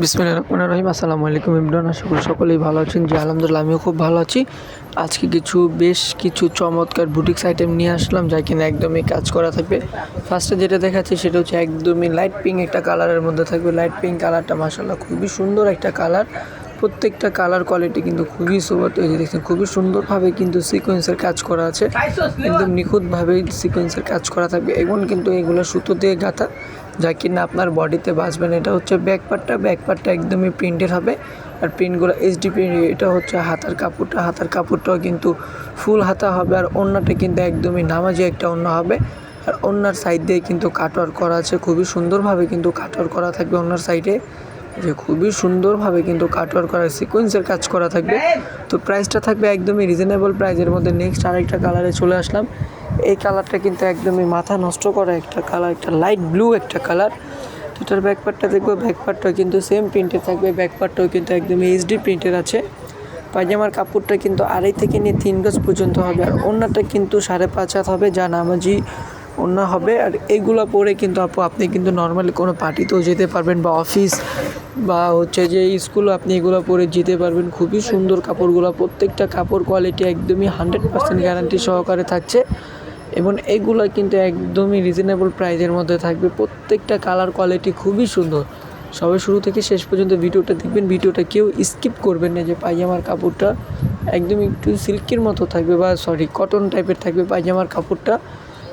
বিসমিল্লাহির রহমানির রহিম। আসসালামু আলাইকুম ইমরান, আশা করি সকলেই ভালো আছেন। জি আলহামদুলিল্লাহ, আমিও খুব ভালো আছি। আজকে বেশ কিছু চমৎকার বুটিক্স আইটেম নিয়ে আসলাম, যা কিনা একদমই কাজ করা থাকবে। ফার্স্টে যেটা দেখাচ্ছি সেটা হচ্ছে একদমই লাইট পিঙ্ক একটা কালারের মধ্যে থাকবে। লাইট পিঙ্ক কালারটা মাশাআল্লাহ খুবই সুন্দর একটা কালার। প্রত্যেকটা কালার কোয়ালিটি কিন্তু খুবই সুপার। এই যে দেখছেন, খুবই সুন্দরভাবে কিন্তু সিকোয়েন্সের কাজ করা আছে, একদম নিখুঁতভাবে সিকোয়েন্সের কাজ করা থাকবে। এবং কিন্তু এগুলো সুতো দিয়ে গাঁথা, যা কিনা আপনার বডিতে বাঁচবেন। এটা হচ্ছে ব্যাকপার্টটা একদমই প্রিন্টের হবে, আর প্রিন্টগুলো এইচডি প্রিন্ট। এটা হচ্ছে হাতার কাপড়টাও কিন্তু ফুল হাতা হবে, আর ওড়নাটা কিন্তু একদমই নামাজি একটা ওড়না হবে। আর ওড়নার সাইড দিয়ে কিন্তু কাটওয়ার্ক করা আছে, খুবই সুন্দরভাবে কিন্তু কাটওয়ার্ক করা থাকবে ওড়নার সাইডে। যে খুবই সুন্দরভাবে কিন্তু কাটওয়ার্ক করা সিকোয়েন্সের কাজ করা থাকবে। তো প্রাইসটা থাকবে একদমই রিজনেবল প্রাইসের মধ্যে। নেক্সট আরেকটা কালারে চলে আসলাম। এই কালারটা কিন্তু একদমই মাথা নষ্ট করা একটা কালার, একটা লাইট ব্লু একটা কালার। তো এটার ব্যাকপার্টটা দেখবো, ব্যাকপার্টটাও কিন্তু সেম প্রিন্টের থাকবে, ব্যাকপার্টটাও কিন্তু একদমই এইচডি প্রিন্টের আছে। পায়জামার কাপড়টা কিন্তু 2.5 থেকে নিয়ে 3 গজ পর্যন্ত হবে, আর ওড়নাটা কিন্তু 5.5 হাত হবে, যা নামাজি ওড়না হবে। আর এইগুলো পরে কিন্তু আপনি কিন্তু নর্মালি কোনো পার্টিতেও যেতে পারবেন, বা অফিস বা হচ্ছে যে স্কুলও আপনি এগুলো পরে যেতে পারবেন। খুবই সুন্দর কাপড়গুলো, প্রত্যেকটা কাপড় কোয়ালিটি একদমই 100% গ্যারান্টি সহকারে থাকছে। এবং এইগুলো কিন্তু একদমই রিজনেবল প্রাইসের মধ্যে থাকবে। প্রত্যেকটা কালার কোয়ালিটি খুবই সুন্দর। সবাই শুরু থেকে শেষ পর্যন্ত ভিডিওটা দেখবেন, ভিডিওটা কেউ স্কিপ করবেন না। যে পায়জামার কাপড়টা একদম একটু সিল্কের মতো থাকবে, বা কটন টাইপের থাকবে পায়জামার কাপড়টা।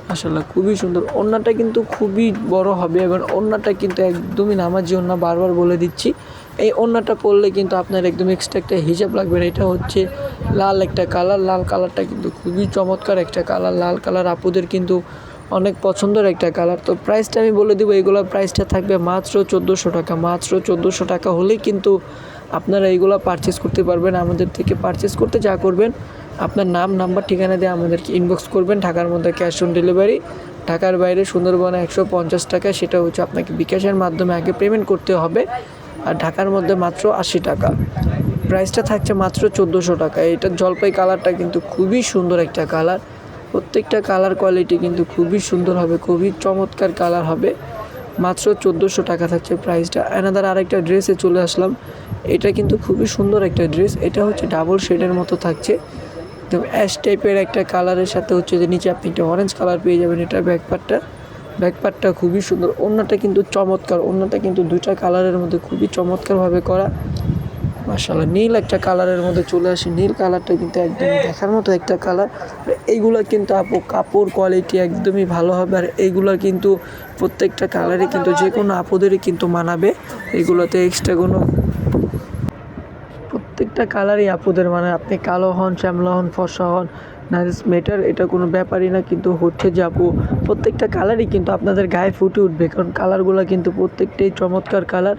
মাশাআল্লাহ খুবই সুন্দর। ওড়নাটা কিন্তু খুবই বড় হবে, এবং ওড়নাটা কিন্তু একদমই নামাজি ওড়না, বারবার বলে দিচ্ছি। এই ওড়নাটা পরলে কিন্তু আপনার একদম এক্সট্রা একটা হিজাব লাগবে না। এটা হচ্ছে লাল একটা কালার, লাল কালারটা কিন্তু খুবই চমৎকার একটা কালার। লাল কালার আপুদের কিন্তু অনেক পছন্দের একটা কালার। তো প্রাইসটা আমি বলে দেবো, এইগুলোর প্রাইসটা থাকবে মাত্র 1400 টাকা। মাত্র 1400 টাকা হলেই কিন্তু আপনারা এইগুলো পারচেস করতে পারবেন। আমাদের থেকে পারচেস করতে যা করবেন, আপনার নাম, নাম্বার, ঠিকানা দিয়ে আমাদেরকে ইনবক্স করবেন। ঢাকার মধ্যে ক্যাশ অন ডেলিভারি, ঢাকার বাইরে সুন্দরবনে 150 টাকা। সেটা হচ্ছে আপনাকে বিকাশের মাধ্যমে আগে পেমেন্ট করতে হবে। আর ঢাকার মধ্যে মাত্র 80 টাকা। প্রাইসটা থাকছে মাত্র 1400 টাকা। এটা জলপাই কালারটা কিন্তু খুবই সুন্দর একটা কালার। প্রত্যেকটা কালার কোয়ালিটি কিন্তু খুবই সুন্দর হবে, খুবই চমৎকার কালার হবে। মাত্র 1400 টাকা থাকছে প্রাইসটা। অ্যানাদার আরেকটা ড্রেসে চলে আসলাম। এটা কিন্তু খুবই সুন্দর একটা ড্রেস। এটা হচ্ছে ডাবল শেডের মতো থাকছে, একদম অ্যাশ টাইপের একটা কালারের সাথে হচ্ছে যে নিচে আপনি একটা অরেঞ্জ কালার পেয়ে যাবেন। এটা ব্যাকপার্টটা খুবই সুন্দর। ওড়নাটা কিন্তু চমৎকার, ওড়নাটা কিন্তু 2টা কালারের মধ্যে খুবই চমৎকারভাবে করা। মাশাআল্লাহ, নীল একটা কালারের মধ্যে চলে আসে। নীল কালারটা কিন্তু একদম দেখার মতো একটা কালার। এইগুলো কিন্তু কাপড় কোয়ালিটি একদমই ভালো হবে, আর এইগুলো কিন্তু প্রত্যেকটা কালারই কিন্তু যে কোনো আপুদেরই কিন্তু মানাবে। এগুলোতে এক্সট্রা কোনো প্রত্যেকটা কালারই আপুদের, মানে আপনি কালো হন, শ্যামলা হন, ফর্সা হন, নাইস মেটার, এটা কোনো ব্যাপারই না। কিন্তু হচ্ছে যে আপু, প্রত্যেকটা কালারই কিন্তু আপনাদের গায়ে ফুটে উঠবে, কারণ কালারগুলো কিন্তু প্রত্যেকটাই চমৎকার কালার।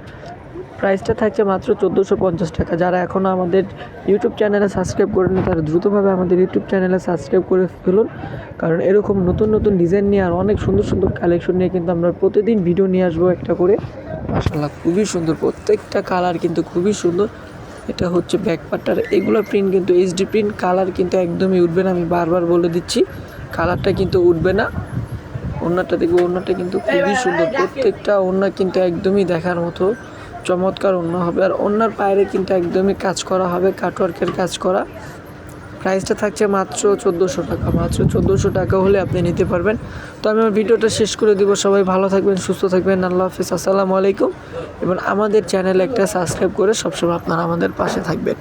প্রাইসটা থাকছে মাত্র 1450 টাকা। যারা এখনও আমাদের ইউটিউব চ্যানেলে সাবস্ক্রাইব করেনি, তারা দ্রুতভাবে আমাদের ইউটিউব চ্যানেলে সাবস্ক্রাইব করে ফেলুন, কারণ এরকম নতুন নতুন ডিজাইন নিয়ে আর অনেক সুন্দর সুন্দর কালেকশন নিয়ে কিন্তু আমরা প্রতিদিন ভিডিও নিয়ে আসবো একটা করে। মাশাআল্লাহ খুবই সুন্দর, প্রত্যেকটা কালার কিন্তু খুবই সুন্দর। এটা হচ্ছে ব্যাকপার্টটার, এগুলো প্রিন্ট কিন্তু এইচডি প্রিন্ট। কালার কিন্তু একদমই উঠবে না, আমি বারবার বলে দিচ্ছি, কালারটা কিন্তু উঠবে না। ওড়নাটা দেখবো, ওড়নাটা কিন্তু খুবই সুন্দর। প্রত্যেকটা ওড়না কিন্তু একদমই দেখার মতো চমৎকার ওড়না হবে, আর ওড়নার পায়ে কিন্তু একদমই কাজ করা হবে, কাটওয়ার্কের কাজ করা। প্রাইসটা থাকছে মাত্র 1400 টাকা। মাত্র 1400 টাকা হলে আপনি নিতে পারবেন। তো আমি আমার ভিডিওটা শেষ করে দিব। সবাই ভালো থাকবেন, সুস্থ থাকবেন। আল্লাহ হাফিজ, আসসালামু আলাইকুম। এবং আমাদের চ্যানেলে একটা সাবস্ক্রাইব করে সবসময় আপনারা আমাদের পাশে থাকবেন।